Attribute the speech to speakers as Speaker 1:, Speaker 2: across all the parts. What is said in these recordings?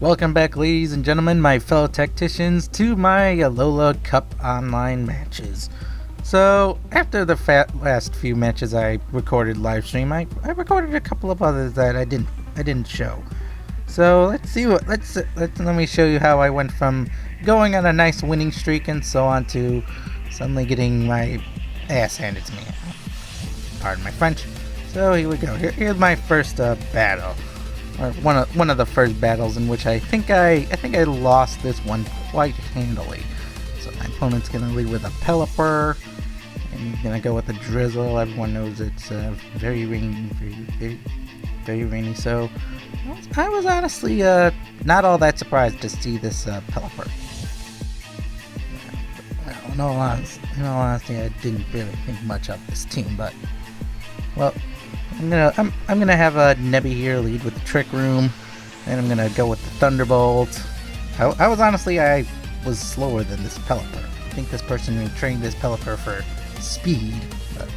Speaker 1: Welcome back, ladies and gentlemen, my fellow tacticians, to my Alola Cup online matches. So, after the last few matches I recorded live stream, I recorded a couple of others that I didn't show. So let's see let me show you how I went from going on a nice winning streak and so on to suddenly getting my ass handed to me. Pardon my French. So here we go. Here's my first battle. Or one of the first battles in which I think I lost this one quite handily. So my opponent's gonna lead with a Pelipper, and he's gonna go with a Drizzle. Everyone knows it's very rainy, very rainy. So I was honestly not all that surprised to see this Pelipper. In all honesty, I didn't really think much of this team, but well. I'm gonna have a Nebby here lead with the Trick Room, and I'm gonna go with the Thunderbolt. I was slower than this Pelipper. I think this person trained this Pelipper for speed, but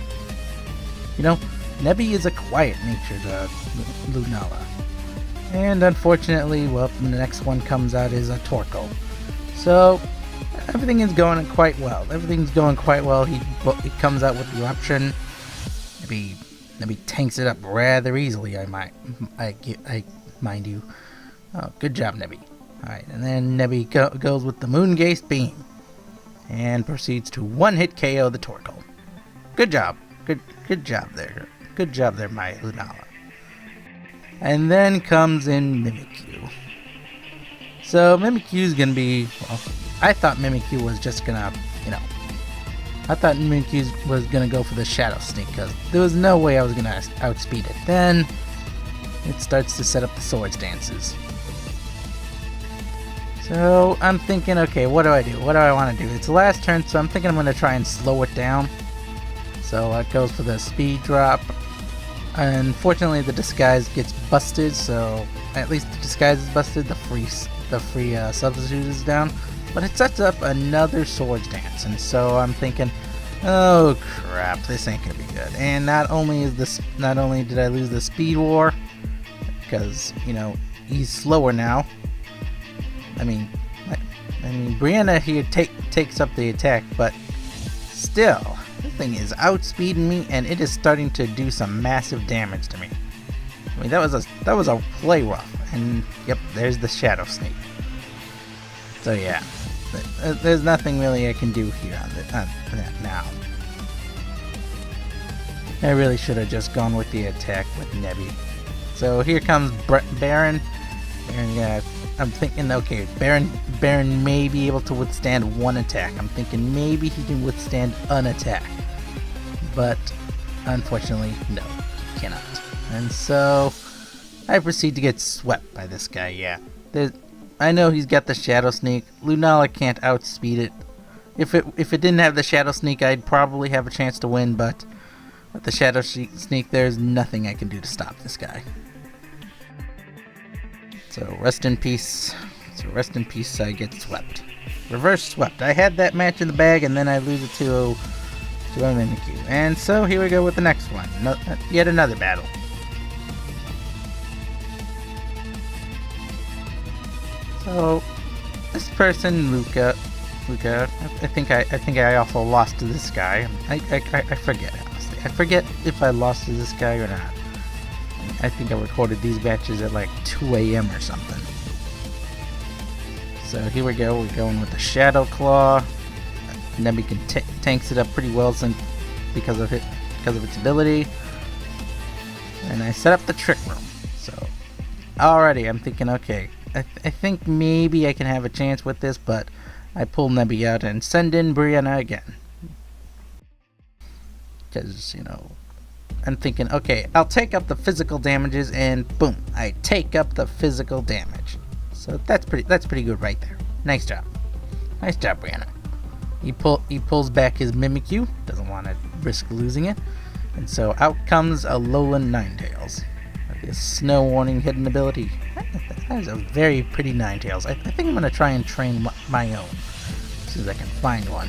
Speaker 1: you know, Nebby is a quiet-natured Lunala, and unfortunately, well, the next one comes out is a Torkoal. So everything is going quite well. He comes out with Eruption. Nebby tanks it up rather easily, I mind you. Oh, good job, Nebby. Alright, and then Nebby goes with the Moongaze Beam and proceeds to one-hit KO the Torkoal. Good job. Good job there. Good job there, my Lunala. And then comes in Mimikyu. So Mimikyu's gonna be, well, I thought Mimikyu was just gonna, I thought Mimikyu was going to go for the Shadow Sneak because there was no way I was going to outspeed it. Then it starts to set up the Swords Dances. So I'm thinking, okay, what do I do? What do I want to do? It's the last turn, so I'm thinking I'm going to try and slow it down. So it goes for the Speed Drop. Unfortunately, the Disguise gets busted, so at least the Disguise is busted. The free substitute is down. But it sets up another Swords Dance, and so I'm thinking, oh crap, this ain't gonna be good. And not only did I lose the Speed War, because he's slower now. I mean, Brienna here takes up the attack, but still, this thing is outspeeding me, and it is starting to do some massive damage to me. I mean, that was a play rough, and yep, there's the Shadow Sneak. So yeah. There's nothing really I can do here on that now. I really should have just gone with the attack with Nebby. So here comes Barin. I'm thinking, okay, Barin may be able to withstand one attack. I'm thinking maybe he can withstand an attack. But unfortunately, no, he cannot. And so I proceed to get swept by this guy, yeah. I know he's got the Shadow Sneak. Lunala can't outspeed it. If it didn't have the Shadow Sneak, I'd probably have a chance to win, but with the Shadow Sneak, there's nothing I can do to stop this guy. So rest in peace. I get swept. Reverse swept. I had that match in the bag, and then I lose it to a Mimikyu. And so here we go with the next one. Yet another battle. So, this person, Luca, I think I also lost to this guy. I forget, honestly. I forget if I lost to this guy or not. I think I recorded these matches at like 2 a.m. or something. So here we go. We're going with the Shadow Claw. Nebby tanks it up pretty well because of its ability. And I set up the Trick Room. So, already I'm thinking, okay. I think maybe I can have a chance with this, but I pull Nebby out and send in Brienna again. Because, I'm thinking, okay, I'll take up the physical damages, and boom, I take up the physical damage. So that's pretty good right there. Nice job. Nice job, Brienna. He pulls back his Mimikyu, doesn't want to risk losing it, and so out comes Alola Ninetales. This Snow Warning hidden ability. That is a very pretty Ninetales. I think I'm going to try and train my own, as soon as I can find one.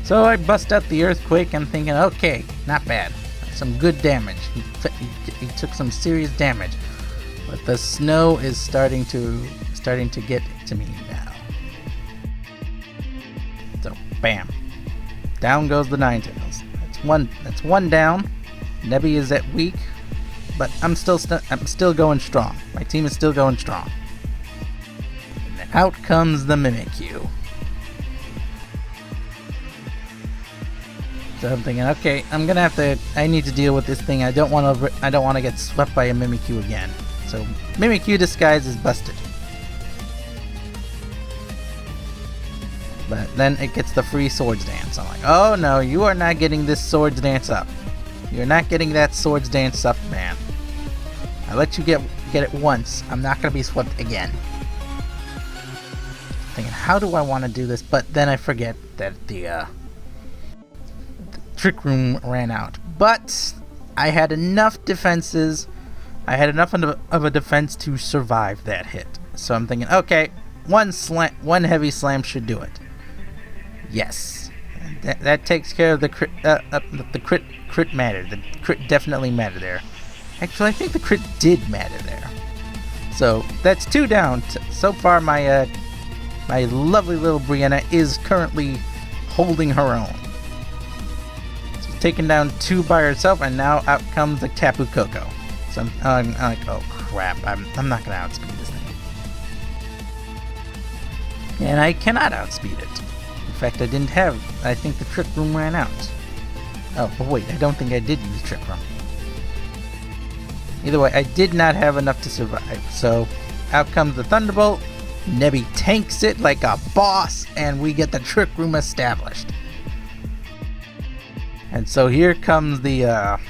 Speaker 1: So I bust out the Earthquake. I'm thinking, okay, not bad. Some good damage. He took some serious damage. But the snow is starting to get to me now. So bam. Down goes the Ninetales. That's one down. Nebby is at weak, but I'm still going strong. My team is still going strong. And then out comes the Mimikyu. So I'm thinking, okay, I need to deal with this thing. I don't want to get swept by a Mimikyu again. So Mimikyu disguise is busted. But then it gets the free Swords Dance. I'm like, oh no, you are not getting this Swords Dance up. You're not getting that Swords Dance up, man. I let you get it once. I'm not gonna be swept again. Thinking, how do I want to do this? But then I forget that the Trick Room ran out. But I had enough defenses. I had enough of a defense to survive that hit. So I'm thinking, okay, one heavy slam should do it. Yes, that takes care of the crit. The crit mattered. The crit definitely mattered there. Actually, I think the crit did matter there. So that's 2 down. So far, my lovely little Brienna is currently holding her own. She's taken down 2 by herself, and now out comes the Tapu Koko. So I'm like, oh crap! I'm not gonna outspeed this thing, and I cannot outspeed it. In fact, I think the Trick Room ran out. Oh, but wait, I don't think I did use Trick Room. Either way, I did not have enough to survive. So out comes the Thunderbolt. Nebby tanks it like a boss, and we get the Trick Room established. And so here comes the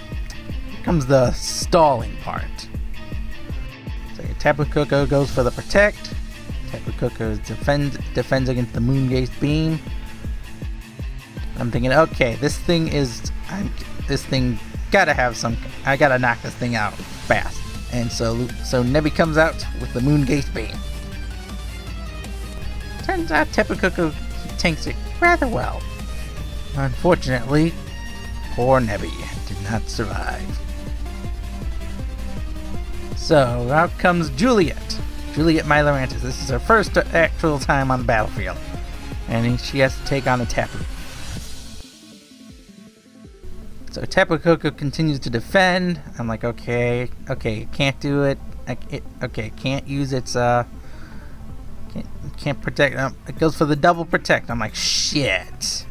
Speaker 1: stalling part. So Tapu Koko goes for the protect. Tapu Koko defends against the Moon-Gaze Beam. I'm thinking, okay, this thing gotta have some. I gotta knock this thing out fast. And so Nebby comes out with the Moon-Gaze Beam. Turns out Tapu Koko tanks it rather well. Unfortunately, poor Nebby did not survive. So out comes Juliet. Juliet, my Lurantis. This is her first actual time on the battlefield, and she has to take on the Tapu. So Tapu Koko continues to defend. I'm like, okay, can't do it. Can't use its can't protect. It goes for the double protect. I'm like, shit.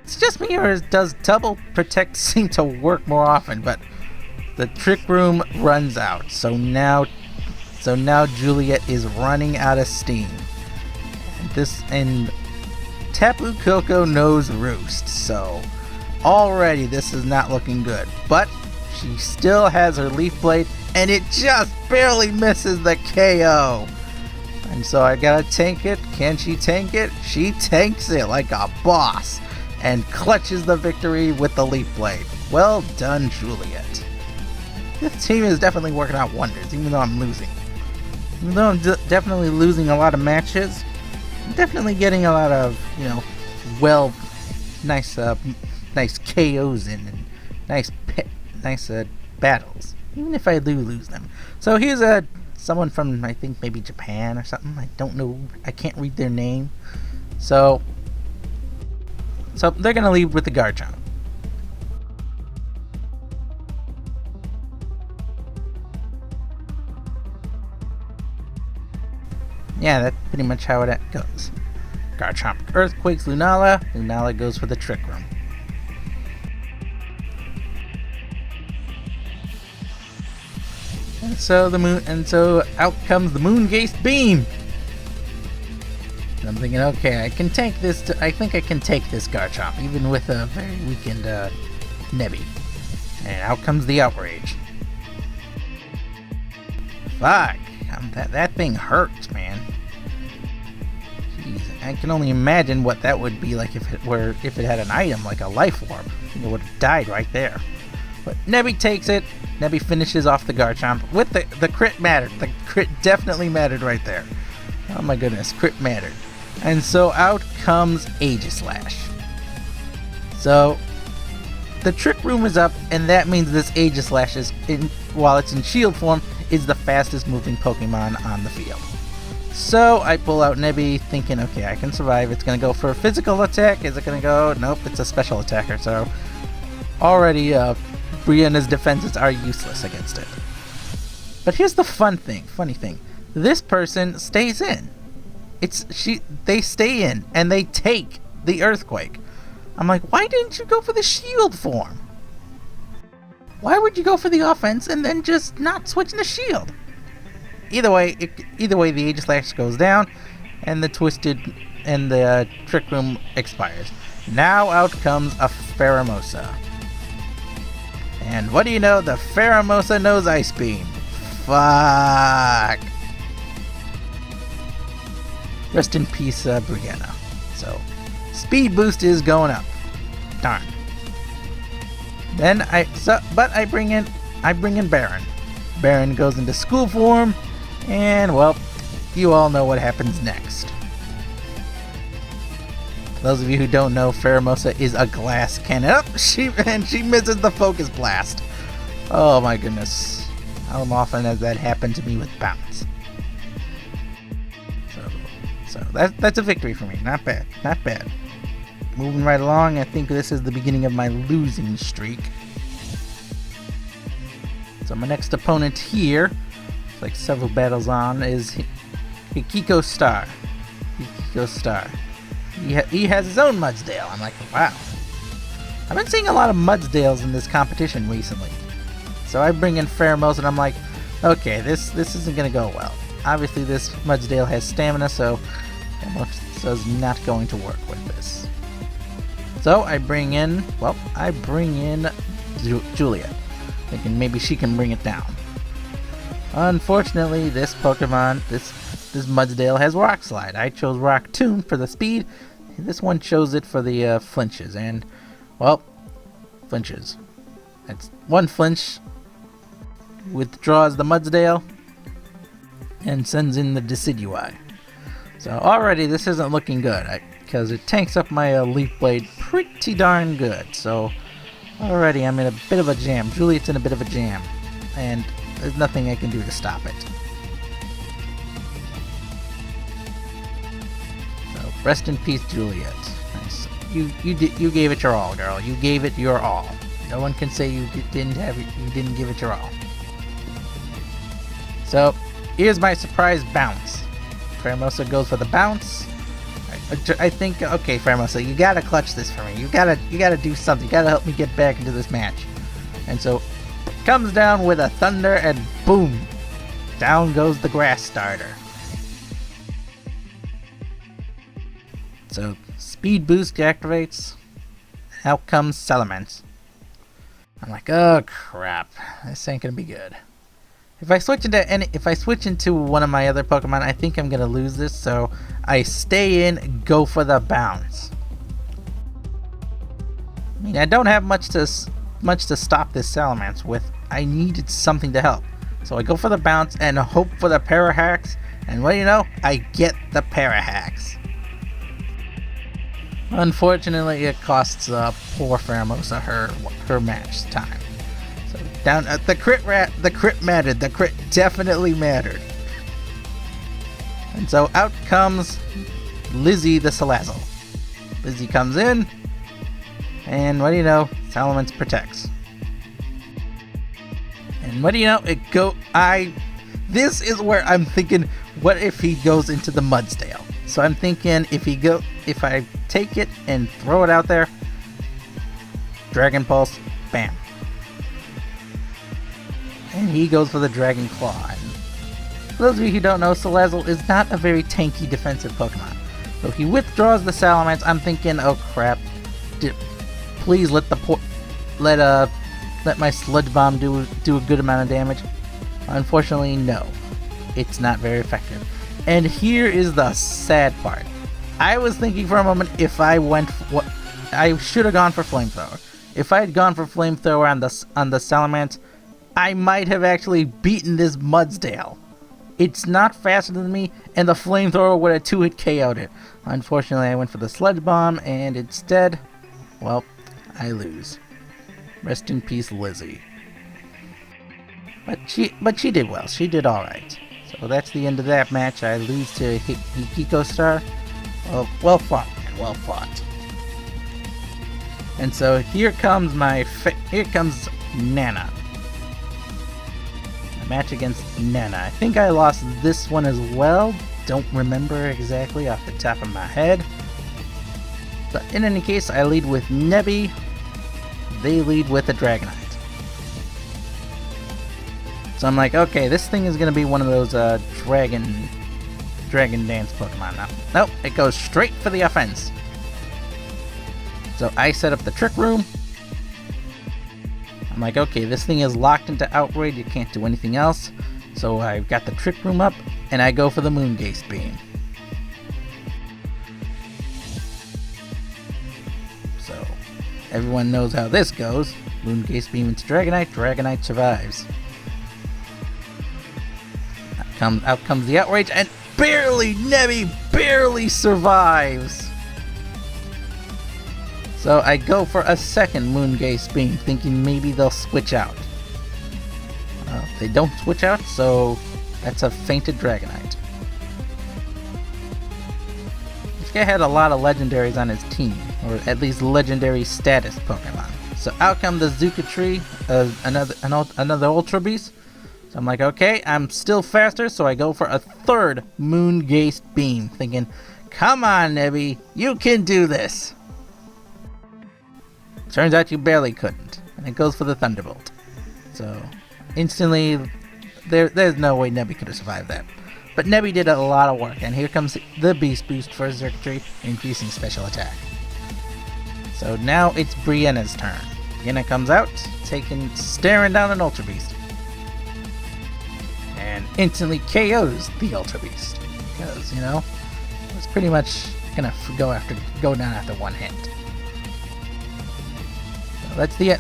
Speaker 1: It's just me, or does double protect seem to work more often? But the Trick Room runs out. So now Juliet is running out of steam. And Tapu Koko knows Roost. So already this is not looking good. But she still has her Leaf Blade, and it just barely misses the KO. And so I gotta tank it. Can she tank it? She tanks it like a boss and clutches the victory with the Leaf Blade. Well done, Juliet. This team is definitely working out wonders, even though I'm losing. Even though I'm definitely losing a lot of matches, I'm definitely getting a lot of, nice KOs in and nice battles, even if I do lose them. So here's someone from, I think, maybe Japan or something. I don't know. I can't read their name. So they're going to leave with the Garchomp. Yeah, that's pretty much how it goes. Garchomp Earthquakes Lunala. Lunala goes for the Trick Room. And so out comes the Moon-Gaze Beam. And I'm thinking, okay, I can take this. I think I can take this Garchomp, even with a very weakened Nebby. And out comes the Outrage. Fuck, that thing hurts, man. Jeez, I can only imagine what that would be like if it had an item like a Life Orb. It would have died right there. But Nebby takes it. Nebby finishes off the Garchomp with the crit mattered. The crit definitely mattered right there. Oh my goodness, crit mattered. And so out comes Aegislash. So the Trick Room is up, and that means this Aegislash while it's in shield form, is the fastest moving Pokemon on the field. So I pull out Nebby thinking, okay, I can survive. It's going to go for a physical attack. Is it going to go? Nope, it's a special attacker. So already Brienna's defenses are useless against it. But here's the funny thing. This person stays in. They stay in and they take the Earthquake. I'm like, why didn't you go for the shield form? Why would you go for the offense and then just not switch the shield? Either way, the Aegislash goes down, and the Trick Room expires. Now out comes a Pheromosa. And what do you know? The Pheromosa knows Ice Beam. Fuck. Rest in peace, Brienna. So, speed boost is going up. Darn. Then I bring in Barin. Barin goes into school form, and well, you all know what happens next. For those of you who don't know, Pheromosa is a glass cannon. Oh, she misses the focus blast. Oh my goodness. How often has that happened to me with bounce? So that's a victory for me. Not bad. Not bad. Moving right along, I think this is the beginning of my losing streak. So my next opponent here, like several battles on, is Hikiko Star. Hikiko Star. He has his own Mudsdale. I'm like, wow. I've been seeing a lot of Mudsdales in this competition recently. So I bring in Pheromosa and I'm like, okay, this isn't going to go well. Obviously this Mudsdale has stamina, so Pheromosa's not going to work with this. So I bring in Juliet, thinking maybe she can bring it down. Unfortunately, this Pokemon, this Mudsdale has Rock Slide. I chose Rock Tomb for the speed. This one chose it for the flinches, and well, flinches. That's one flinch. Withdraws the Mudsdale and sends in the Decidueye. So already this isn't looking good because it tanks up my Leaf Blade pretty darn good. So already I'm in a bit of a jam. Juliet's in a bit of a jam, and there's nothing I can do to stop it. So rest in peace, Juliet. Nice. You gave it your all, girl. You gave it your all. No one can say you didn't give it your all. So here's my surprise bounce. Pheromosa goes for the bounce. I think, okay, Pheromosa, you gotta clutch this for me. You gotta do something. You gotta help me get back into this match. And so comes down with a thunder, and boom, down goes the grass starter. So speed boost activates. Out comes Salamence. I'm like, oh crap, this ain't gonna be good. If I switch into one of my other Pokemon, I think I'm gonna lose this. So I stay in, go for the bounce. I mean, I don't have much to stop this Salamence with. I needed something to help, so I go for the bounce and hope for the Parahacks. And what do you know? I get the Parahacks. Unfortunately, it costs poor Pheromosa her match time. So down at the crit mattered. The crit definitely mattered. And so out comes Lizzie the Salazzle. Lizzie comes in, and what do you know? Salamence protects. And what do you know? This is where I'm thinking, what if he goes into the Mudsdale? So I'm thinking if I take it and throw it out there, Dragon Pulse, bam. And he goes for the Dragon Claw. And for those of you who don't know, Salazzle is not a very tanky defensive Pokemon. So if he withdraws the Salamence, I'm thinking, oh crap, please let my Sludge Bomb do a good amount of damage. Unfortunately, no. It's not very effective. And here is the sad part. I was thinking for a moment if I should have gone for Flamethrower. If I had gone for Flamethrower on the Salamence, I might have actually beaten this Mudsdale. It's not faster than me, and the Flamethrower would have 2-hit KO'd it. Unfortunately, I went for the Sludge Bomb, and instead, well, I lose. Rest in peace, Lizzie. But she did well. She did all right. So that's the end of that match. I lose to Hikiko Star. Well fought, man. Well fought. And so here comes Nana. A match against Nana. I think I lost this one as well. Don't remember exactly off the top of my head. But in any case, I lead with Nebby. They lead with a Dragonite. So I'm like, okay, this thing is going to be one of those Dragon Dance Pokemon now. Nope, it goes straight for the offense. So I set up the Trick Room. I'm like, okay, this thing is locked into Outrage. You can't do anything else. So I've got the Trick Room up, and I go for the Moongaze Beam. So everyone knows how this goes. Moongaze Beam into Dragonite. Dragonite survives. Out comes the Outrage, and Nebby barely survives. So I go for a second Moongaze Beam, thinking maybe they'll switch out. They don't switch out, so that's a fainted Dragonite. This guy had a lot of legendaries on his team, or at least legendary status Pokemon. So out come the Zucatri, another Ultra Beast. So I'm like, okay, I'm still faster, so I go for a third Moongaze Beam, thinking, come on, Nebby, you can do this. Turns out you barely couldn't, and it goes for the Thunderbolt. So instantly, there's no way Nebby could have survived that. But Nebby did a lot of work, and here comes the Beast Boost for Circuitry, increasing special attack. So now it's Brienna's turn. Brienna comes out, staring down an Ultra Beast. And instantly KOs the Ultra Beast. Because, it was pretty much gonna go down after one hit.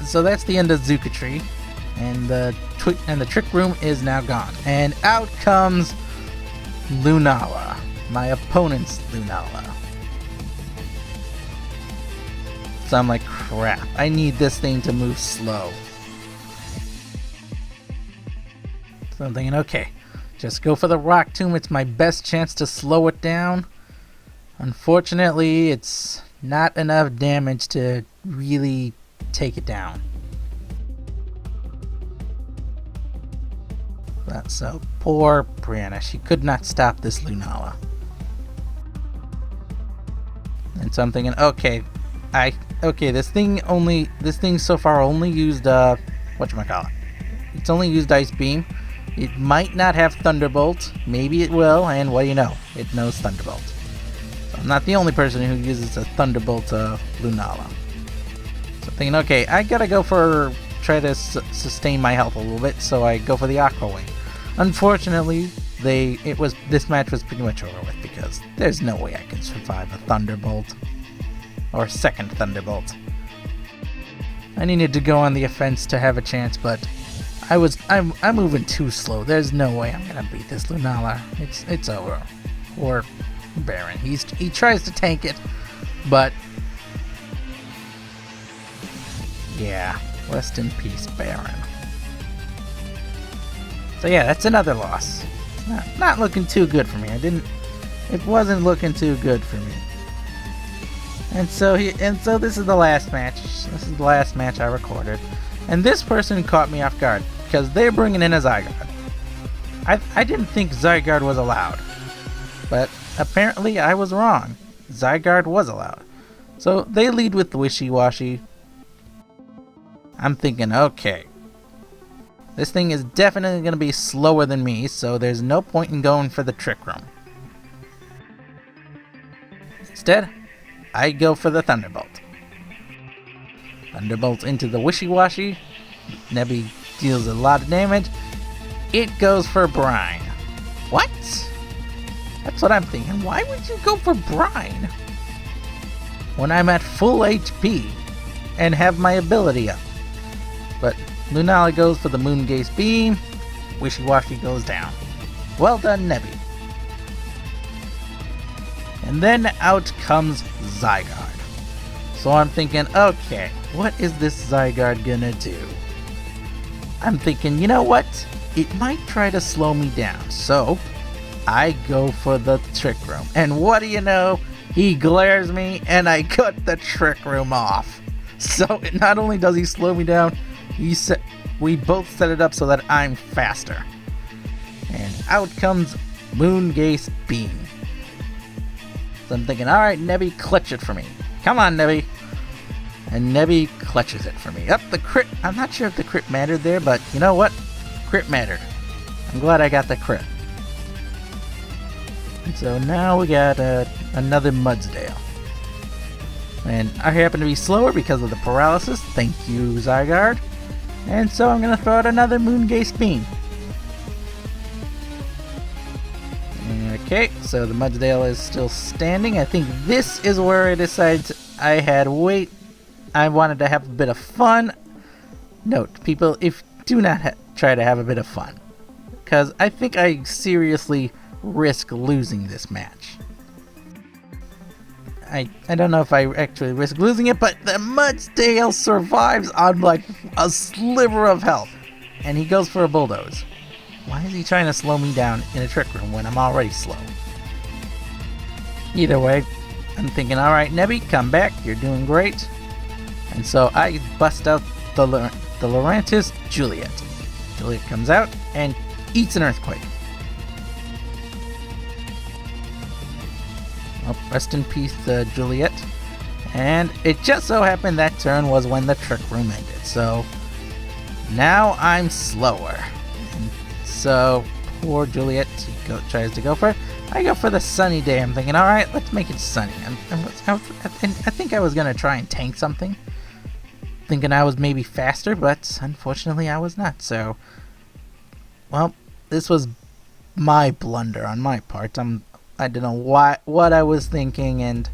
Speaker 1: So that's the end of Zucatri. And the Trick Room is now gone. And out comes Lunala, my opponent's Lunala. So I'm like, crap, I need this thing to move slow. So I'm thinking, okay, just go for the Rock Tomb. It's my best chance to slow it down. Unfortunately, it's not enough damage to really take it down. So poor Brienna, she could not stop this Lunala. And so I'm thinking, okay, this thing so far only used whatchamacallit. It's only used Ice Beam. It might not have Thunderbolt. Maybe it will, and what do you know? It knows Thunderbolt. So I'm not the only person who uses a Thunderbolt Lunala. So I'm thinking, okay, I gotta try to sustain my health a little bit, so I go for the Aqua Wing. Unfortunately, this match was pretty much over with, because there's no way I can survive a Thunderbolt. Or second Thunderbolt. I needed to go on the offense to have a chance, but I'm moving too slow. There's no way I'm gonna beat this Lunala. It's over. Or Barin. He tries to tank it, but yeah, rest in peace, Barin. So yeah, that's another loss. Not looking too good for me. It wasn't looking too good for me. And so this is the last match. This is the last match I recorded. And this person caught me off guard, because they're bringing in a Zygarde. I didn't think Zygarde was allowed. But apparently I was wrong. Zygarde was allowed. So they lead with the Wishiwashi. I'm thinking, okay, this thing is definitely going to be slower than me, so there's no point in going for the Trick Room. Instead, I go for the Thunderbolt. Thunderbolt into the Wishiwashi. Nebby deals a lot of damage. It goes for Brine. What? That's what I'm thinking. Why would you go for Brine when I'm at full HP and have my ability up? But Lunala goes for the Moongaze Beam. Wishiwashi goes down. Well done, Nebby. And then out comes Zygarde. So I'm thinking, okay, what is this Zygarde gonna do? I'm thinking, you know what? it might try to slow me down. So I go for the Trick Room. And what do you know? He glares me and I cut the Trick Room off. So not only does he slow me down, we both set it up so that I'm faster. And out comes Moongaze Beam. So I'm thinking, alright, Nebby, clutch it for me. Come on, Nebby. And Nebby clutches it for me. Up the crit. I'm not sure if the crit mattered there, but you know what? Crit mattered. I'm glad I got the crit. And so now we got another Mudsdale. And I happen to be slower because of the paralysis. Thank you, Zygarde. And so I'm going to throw out another Moongaze Beam. Okay, so the Mudsdale is still standing. I think this is where I decided I wanted to have a bit of fun. Note, people, do not try to have a bit of fun. Because I think I seriously risk losing this match. I don't know if I actually risk losing it, but the Mudsdale survives on like a sliver of health. And he goes for a bulldoze. Why is he trying to slow me down in a Trick Room when I'm already slow? Either way, I'm thinking, alright Nebby, come back, you're doing great. And so I bust out the Lurantis Juliet. Juliet comes out and eats an Earthquake. Well, rest in peace, Juliet. And it just so happened that turn was when the Trick Room ended. So now I'm slower. And so poor Juliet tries to go for it. I go for the sunny day. I'm thinking, all right, let's make it sunny. I think I was going to try and tank something. Thinking I was maybe faster, but unfortunately I was not. So, well, this was my blunder on my part. I don't know what I was thinking, and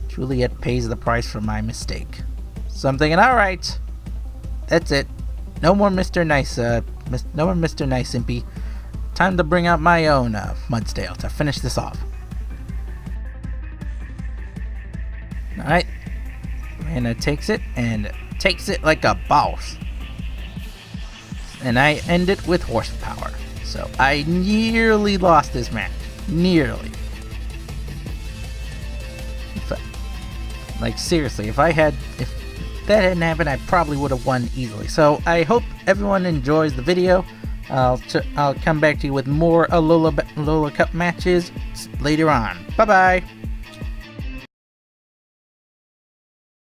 Speaker 1: Juliet pays the price for my mistake. So I'm thinking, all right, that's it. No more Mr. Nice, no more Mr. Nice Impy. Time to bring out my own Mudsdale to finish this off. All right, Brienna takes it and takes it like a boss. And I end it with horsepower. So I nearly lost this match. Nearly. Like seriously, if that hadn't happened, I probably would have won easily. So I hope everyone enjoys the video. I'll come back to you with more Alola Cup matches later on. Bye bye.